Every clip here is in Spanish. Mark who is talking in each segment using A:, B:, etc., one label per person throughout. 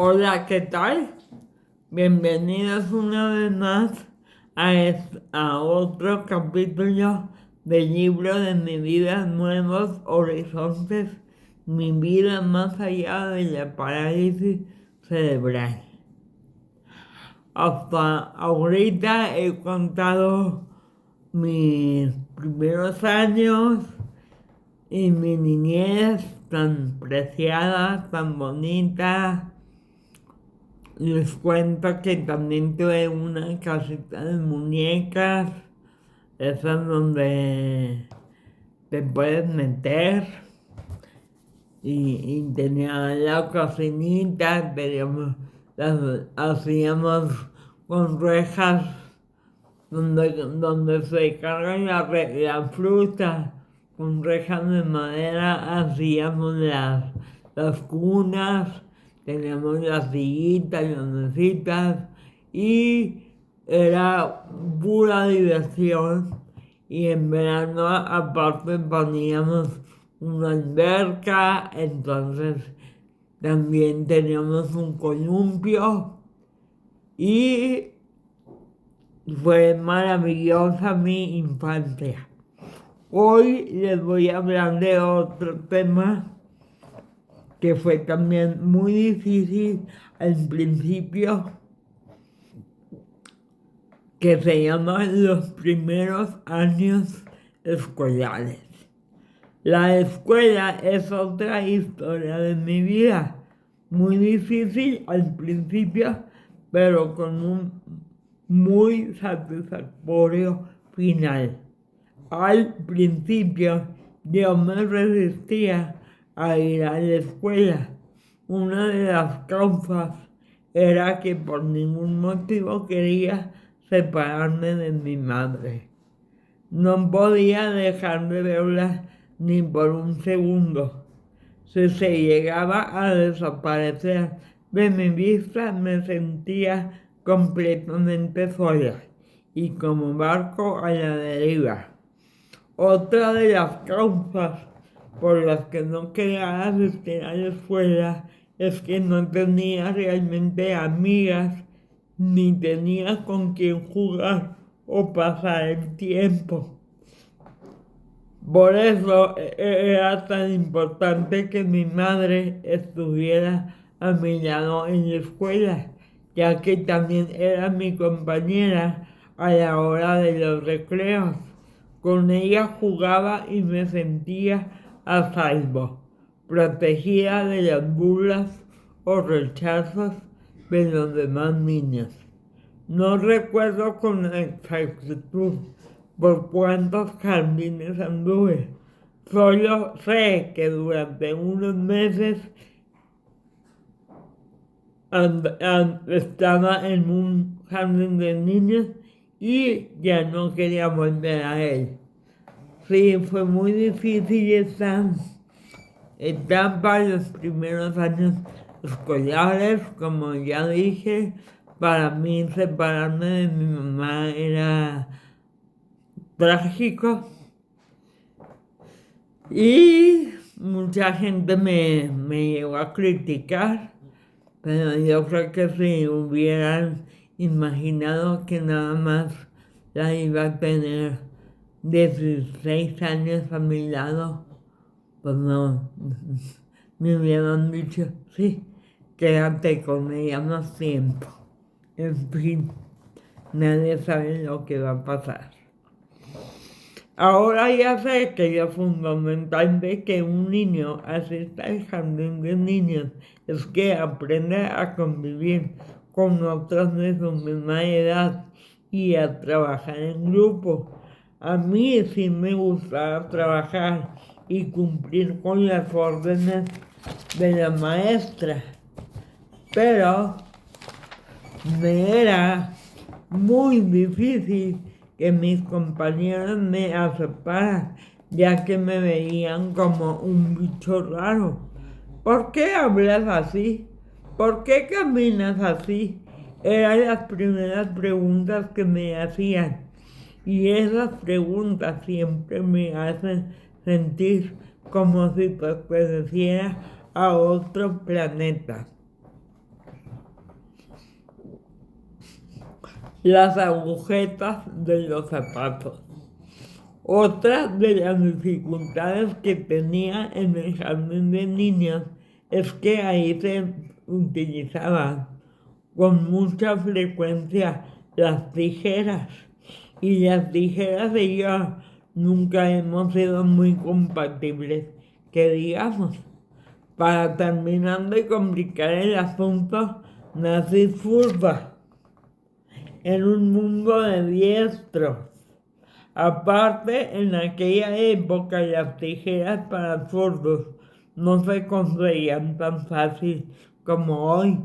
A: Hola, ¿qué tal? Bienvenidos una vez más a otro capítulo del libro de Mi vida, nuevos horizontes, mi vida más allá de la parálisis cerebral. Hasta ahorita he contado mis primeros años y mi niñez tan preciada, tan bonita. Les cuento que también tuve una casita de muñecas, esas donde te puedes meter y tenía la cocinita, las hacíamos con rejas donde se cargan la fruta, con rejas de madera hacíamos las cunas, teníamos las sillitas, las mesitas y era pura diversión. Y en verano aparte poníamos una alberca, entonces también teníamos un columpio y fue maravillosa mi infancia. Hoy les voy a hablar de otro tema que fue también muy difícil al principio, que se llama los primeros años escolares. La escuela es otra historia de mi vida, muy difícil al principio, pero con un muy satisfactorio final. Al principio yo me resistía a ir a la escuela. Una de las causas era que por ningún motivo quería separarme de mi madre. No podía dejar de verla ni por un segundo. Si se llegaba a desaparecer de mi vista, me sentía completamente sola y como barco a la deriva. Otra de las causas por las que no quería asistir a la escuela es que no tenía realmente amigas ni tenía con quién jugar o pasar el tiempo. Por eso era tan importante que mi madre estuviera a mi lado en la escuela, ya que también era mi compañera a la hora de los recreos. Con ella jugaba y me sentía a salvo, protegida de las burlas o rechazos de los demás niños. No recuerdo con exactitud por cuántos jardines anduve. Solo sé que durante unos meses estaba en un jardín de niños y ya no quería volver a él. Sí, fue muy difícil esta etapa, los primeros años escolares, como ya dije. Para mí separarme de mi mamá era trágico y mucha gente me llegó a criticar, pero yo creo que si hubieran imaginado que nada más la iba a tener 16 años a mi lado, pues no, me hubieran dicho, sí, quédate con ella más tiempo. En fin, nadie sabe lo que va a pasar. Ahora ya sé que lo fundamental de que un niño asista al jardín de niños es que aprenda a convivir con otros de su misma edad y a trabajar en grupo. A mí sí me gustaba trabajar y cumplir con las órdenes de la maestra, pero me era muy difícil que mis compañeros me aceptaran, ya que me veían como un bicho raro. ¿Por qué hablas así? ¿Por qué caminas así? Eran las primeras preguntas que me hacían. Y esas preguntas siempre me hacen sentir como si perteneciera a otro planeta. las agujetas de los zapatos. Otra de las dificultades que tenía en el jardín de niños es que ahí se utilizaban con mucha frecuencia las tijeras, y las tijeras y yo nunca hemos sido muy compatibles, que digamos. Para terminar de complicar el asunto, nací zurda en un mundo de diestros. Aparte, en aquella época las tijeras para zurdos no se conseguían tan fácil como hoy,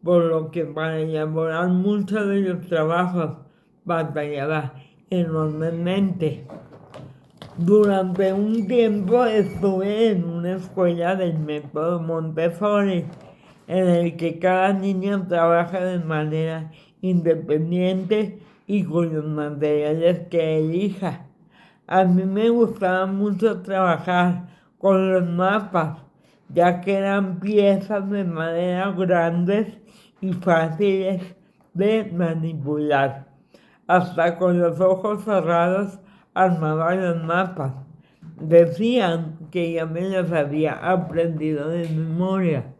A: por lo que para elaborar muchos de los trabajos batallaba enormemente. Durante un tiempo estuve en una escuela del método Montessori, en el que cada niño trabaja de manera independiente y con los materiales que elija. A mí me gustaba mucho trabajar con los mapas, ya que eran piezas de madera grandes y fáciles de manipular. Hasta con los ojos cerrados armaba los mapas. Decían que ya me los había aprendido de memoria,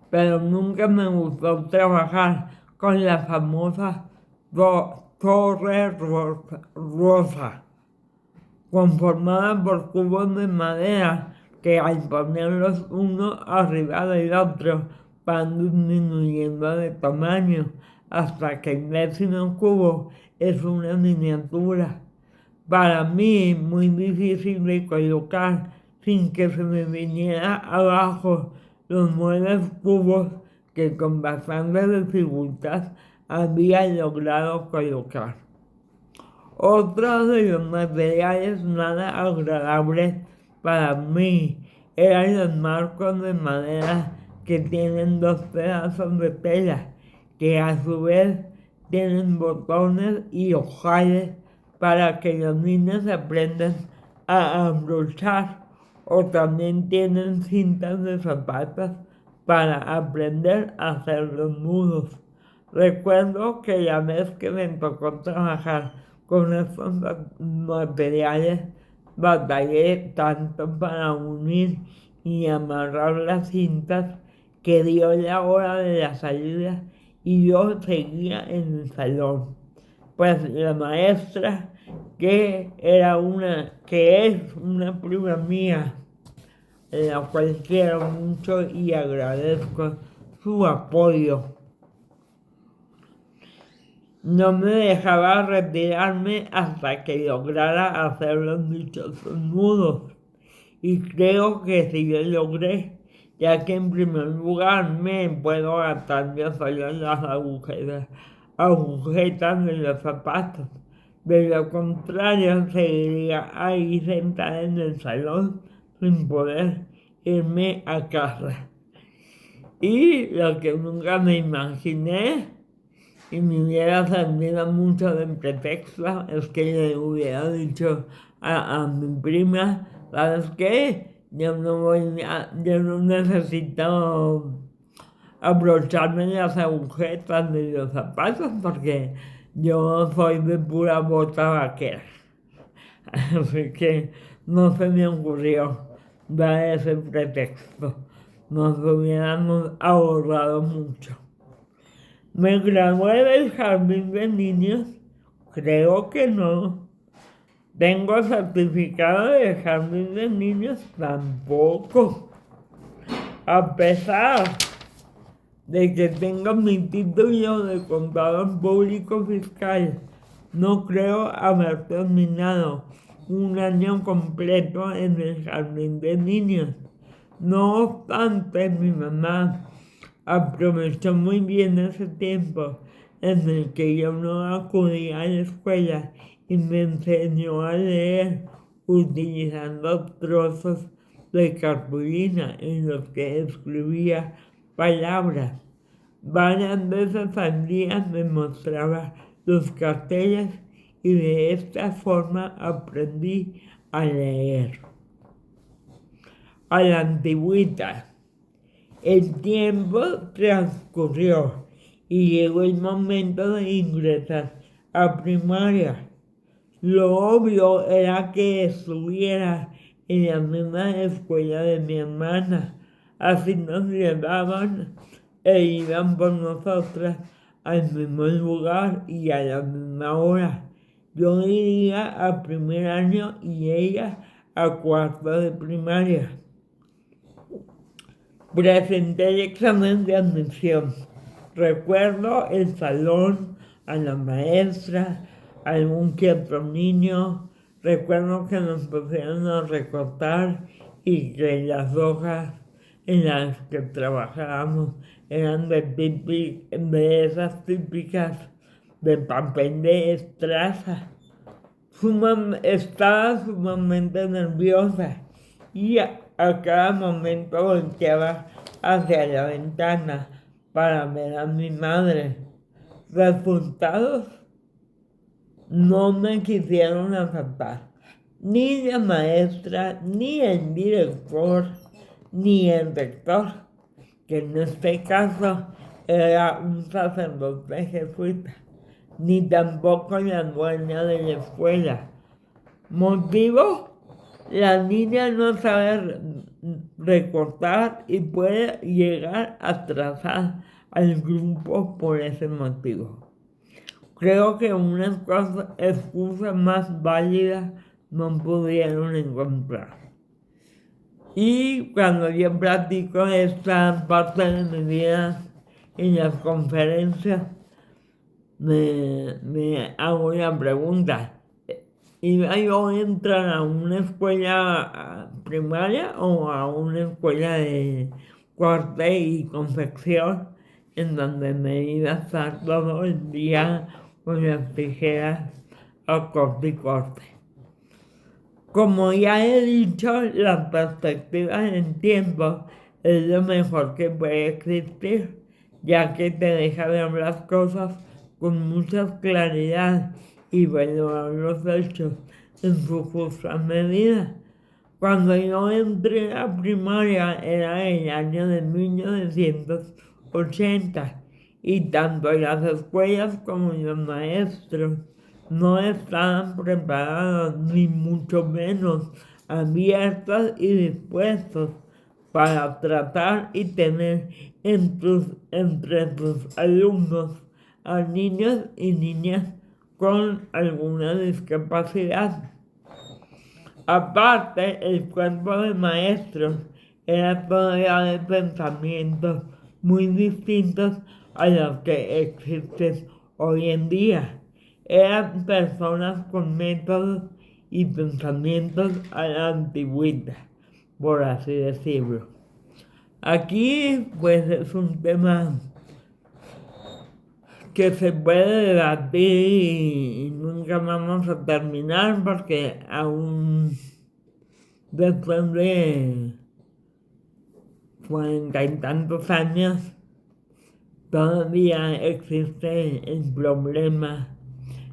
A: pero nunca me gustó trabajar con la famosa torre rosa, conformada por cubos de madera que al ponerlos uno arriba del otro van disminuyendo de tamaño hasta que el décimo cubo es una miniatura. Para mí muy difícil de colocar sin que se me viniera abajo los 9 cubos que con bastante dificultad había logrado colocar. Otro de los materiales nada agradables para mí eran los marcos de madera que tienen 2 pedazos de tela, que a su vez tienen botones y ojales para que los niños aprendan a abrochar, o también tienen cintas de zapatos para aprender a hacer los nudos. Recuerdo que la vez que me tocó trabajar con estos materiales, batallé tanto para unir y amarrar las cintas que dio la hora de la salida y yo seguía en el salón. Pues la maestra, que es una prima mía, la cual quiero mucho y agradezco su apoyo, no me dejaba retirarme hasta que lograra hacer los dichosos nudos. Y creo que sí lo logré, ya que en primer lugar me puedo atar yo solo las agujetas de los zapatos. De lo contrario, seguiría ahí sentada en el salón sin poder irme a casa. Y lo que nunca me imaginé y me hubiera servido mucho de pretexto es que le hubiera dicho a mi prima, ¿sabes qué? Yo no necesito abrocharme las agujetas de los zapatos porque yo soy de pura bota vaquera. Así que no se me ocurrió dar ese pretexto. Nos hubiéramos ahorrado mucho. ¿Me gradué del jardín de niños? Creo que no. ¿Tengo certificado de jardín de niños? Tampoco. A pesar de que tengo mi título de contador público fiscal, no creo haber terminado un año completo en el jardín de niños. No obstante, mi mamá aprovechó muy bien ese tiempo en el que yo no acudía a la escuela y me enseñó a leer utilizando trozos de cartulina en los que escribía palabras. Varias veces al día me mostraba los carteles y de esta forma aprendí a leer. A la antigüita. El tiempo transcurrió y llegó el momento de ingresar a primaria. Lo obvio era que estuviera en la misma escuela de mi hermana. Así nos llevaban e iban por nosotras al mismo lugar y a la misma hora. Yo iría a primer año y ella a cuarto de primaria. Presenté el examen de admisión. Recuerdo el salón, a la maestra, a algún que otro niño. Recuerdo que nos pusieron a recortar y que las hojas en las que trabajábamos eran de esas típicas de papel de estraza. Estaba sumamente nerviosa y a cada momento volteaba hacia la ventana para ver a mi madre. Resultados: no me quisieron aceptar, ni la maestra, ni el director, ni el rector, que en este caso era un sacerdote jesuita, ni tampoco la dueña de la escuela. ¿Motivo? La niña no sabe recortar y puede llegar a atrasar al grupo por ese motivo. Creo que una excusa más válida no pudieron encontrar. Y cuando yo platico esta parte de mi vida en las conferencias, me hago la pregunta: ¿iba yo a entrar a una escuela primaria o a una escuela de corte y confección en donde me iba a estar todo el día con las tijeras a corte y corte? Como ya he dicho, la perspectiva en tiempo es lo mejor que puede existir, ya que te deja ver las cosas con mucha claridad y valorar los hechos en su justa medida. Cuando yo entré a primaria era el año de 1980 y tanto las escuelas como los maestros no estaban preparados, ni mucho menos abiertos y dispuestos para tratar y tener entre sus alumnos a niños y niñas con alguna discapacidad. Aparte, el cuerpo de maestros era todavía de pensamientos muy distintos a los que existen hoy en día. Eran personas con métodos y pensamientos a la antigüita, por así decirlo. Aquí, pues, es un tema que se puede debatir y nunca vamos a terminar, porque aún después de 40 y tantos años todavía existe el problema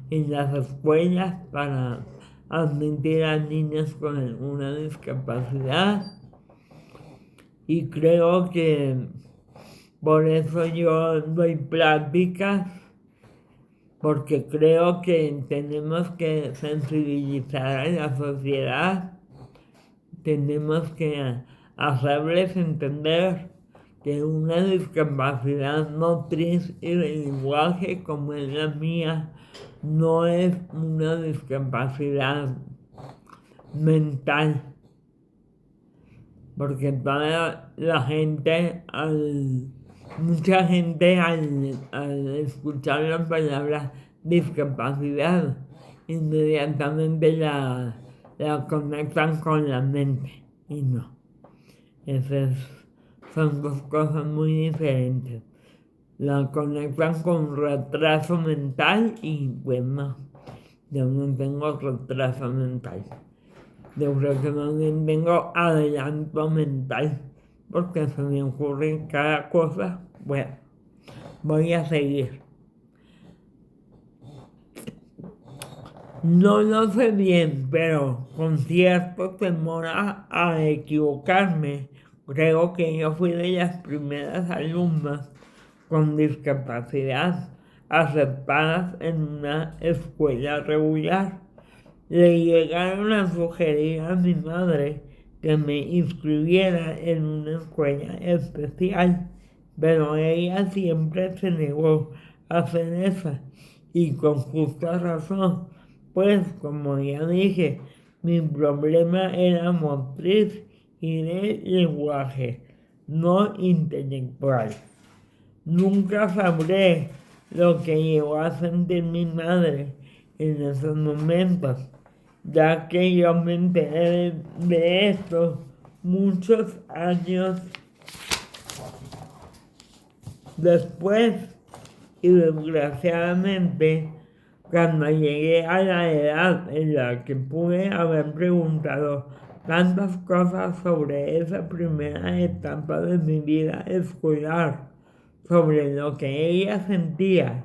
A: en las escuelas para admitir a niños con alguna discapacidad, y creo que por eso yo doy pláticas, porque creo que tenemos que sensibilizar a la sociedad, tenemos que hacerles entender que una discapacidad motriz y de lenguaje como es la mía no es una discapacidad mental, porque toda la gente, mucha gente al escuchar la palabra discapacidad inmediatamente la conectan con la mente, y no. Son dos cosas muy diferentes. La conectan con retraso mental y bueno, yo no tengo retraso mental. Yo creo que más bien tengo adelanto mental, porque se me ocurre cada cosa. Bueno, voy a seguir. No lo sé bien, pero con cierto temor a equivocarme, creo que yo fui de las primeras alumnas con discapacidad aceptadas en una escuela regular. Le llegaron a sugerir a mi madre que me inscribiera en una escuela especial, pero ella siempre se negó a hacer eso, y con justa razón, pues como ya dije, mi problema era motriz y de lenguaje, no intelectual. Nunca sabré lo que llegó a sentir mi madre en esos momentos, ya que yo me enteré de esto muchos años después, y desgraciadamente cuando llegué a la edad en la que pude haber preguntado tantas cosas sobre esa primera etapa de mi vida escolar, sobre lo que ella sentía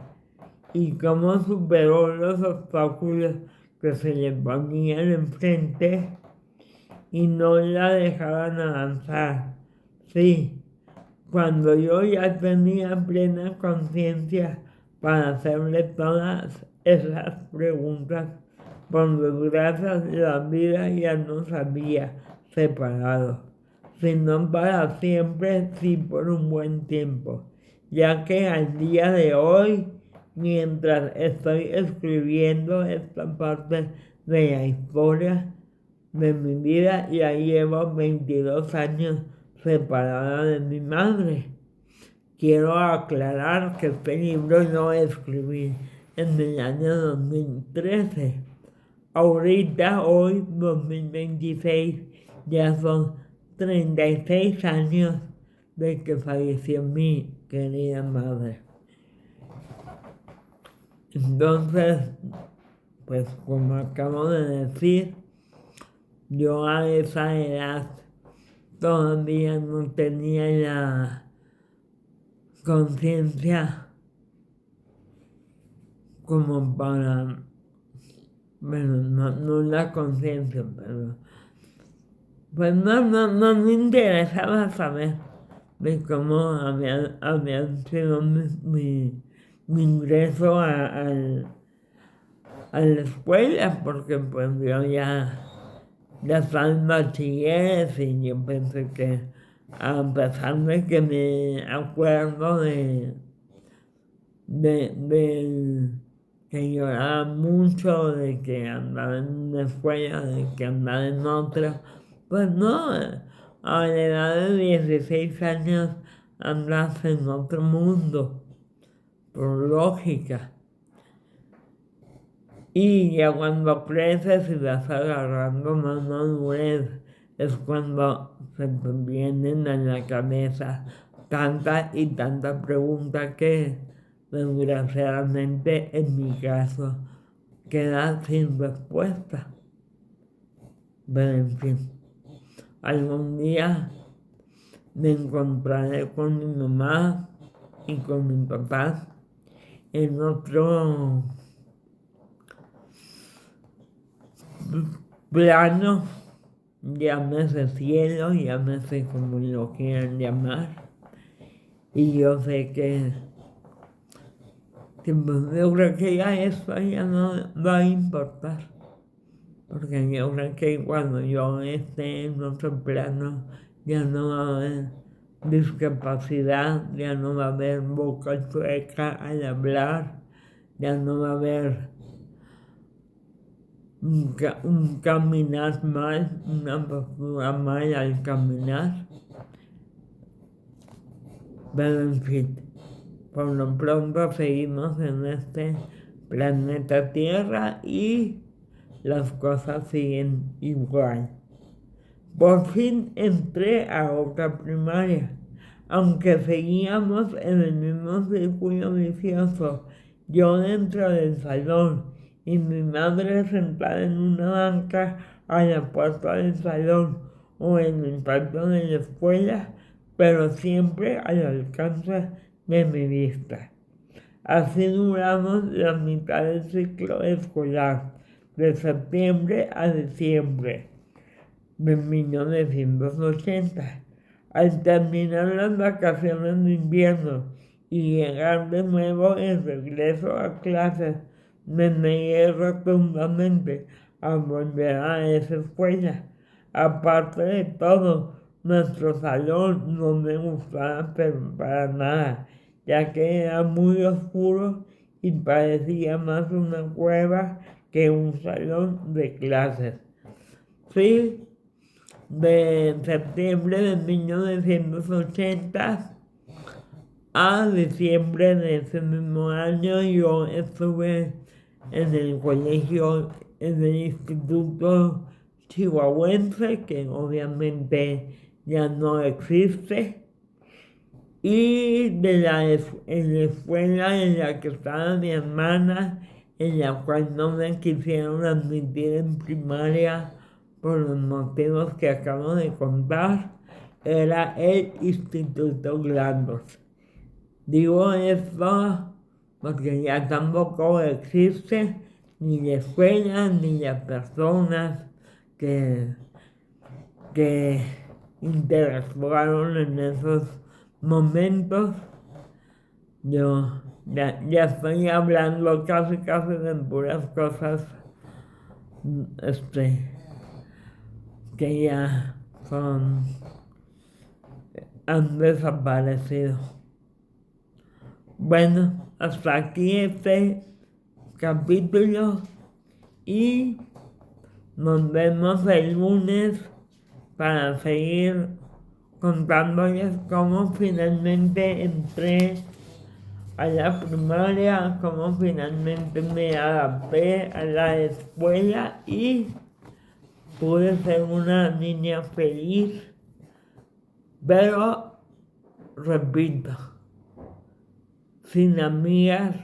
A: y cómo superó los obstáculos que se le ponían enfrente y no la dejaban avanzar. Sí, cuando yo ya tenía plena conciencia para hacerle todas esas preguntas, por desgracia la vida ya nos había separado, si no para siempre, sí por un buen tiempo, ya que al día de hoy, mientras estoy escribiendo esta parte de la historia de mi vida, ya llevo 22 años separada de mi madre. Quiero aclarar que este libro lo escribí en el año 2013. Ahorita, hoy, 2026, ya son 36 años de que falleció mi querida madre. Entonces, pues como acabo de decir, yo a esa edad todavía no tenía la conciencia como para, bueno, no la conciencia, pero pues no me interesaba saber de cómo había sido mi ingreso a la escuela, porque pues yo ya estaba en bachilleres y yo pensé que, a pesar de que me acuerdo de que lloraba mucho, de que andaba en una escuela, de que andaba en otra, pues no, a la edad de 16 años andas en otro mundo, por lógica. Y ya cuando creces y vas agarrando más madurez, es cuando se te vienen a la cabeza tantas y tantas preguntas que, desgraciadamente, en mi caso, quedan sin respuesta. Pero en fin, algún día me encontraré con mi mamá y con mi papá en otro plano, llámese cielo, llámese como lo quieran llamar, y yo sé que yo creo que ya eso ya no va a importar, porque yo creo que cuando yo esté en otro plano ya no va a haber discapacidad, ya no va a haber boca chueca al hablar, ya no va a haber un caminar mal, una postura mal al caminar. Pero en fin, por lo pronto seguimos en este planeta Tierra y las cosas siguen igual. Por fin entré a otra primaria, aunque seguíamos en el mismo círculo vicioso, yo dentro del salón y mi madre sentada en una banca a la puerta del salón o en el patio de la escuela, pero siempre al alcance de mi vista. Así duramos la mitad del ciclo escolar, de septiembre a diciembre de 1980. Al terminar las vacaciones de invierno y llegar de nuevo el regreso a clases. Me negué rotundamente a volver a esa escuela. Aparte de todo, nuestro salón no me gustaba pero para nada, ya que era muy oscuro y parecía más una cueva que un salón de clases. Fui de septiembre de 1980 a diciembre de ese mismo año yo estuve en el colegio, en el instituto chihuahuense, que obviamente ya no existe, y en la escuela en la que estaba mi hermana, en la cual no me quisieron admitir en primaria por los motivos que acabo de contar, era el Instituto Glandos. Digo esto porque ya tampoco existe ni la escuela ni las personas que interactuaron en esos momentos. Yo ya estoy hablando casi de puras cosas que ya han desaparecido. Bueno, hasta aquí este capítulo y nos vemos el lunes para seguir contándoles cómo finalmente entré a la primaria, cómo finalmente me adapté a la escuela y pude ser una niña feliz, pero repito, sin amigas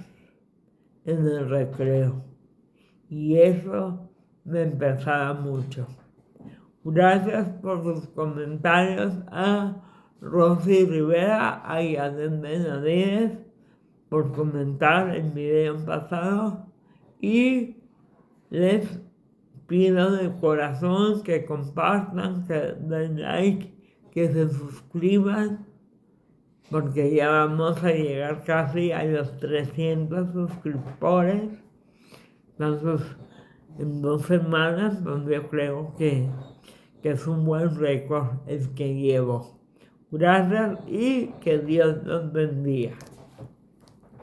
A: en el recreo. Y eso me pesaba mucho. Gracias por sus comentarios a Rosy Rivera, a Yanet Benavides, por comentar el video pasado. Y les pido de corazón que compartan, que den like, que se suscriban, porque ya vamos a llegar casi a los 300 suscriptores. Entonces, en 2 semanas, donde yo creo que es un buen récord el que llevo. Gracias y que Dios los bendiga.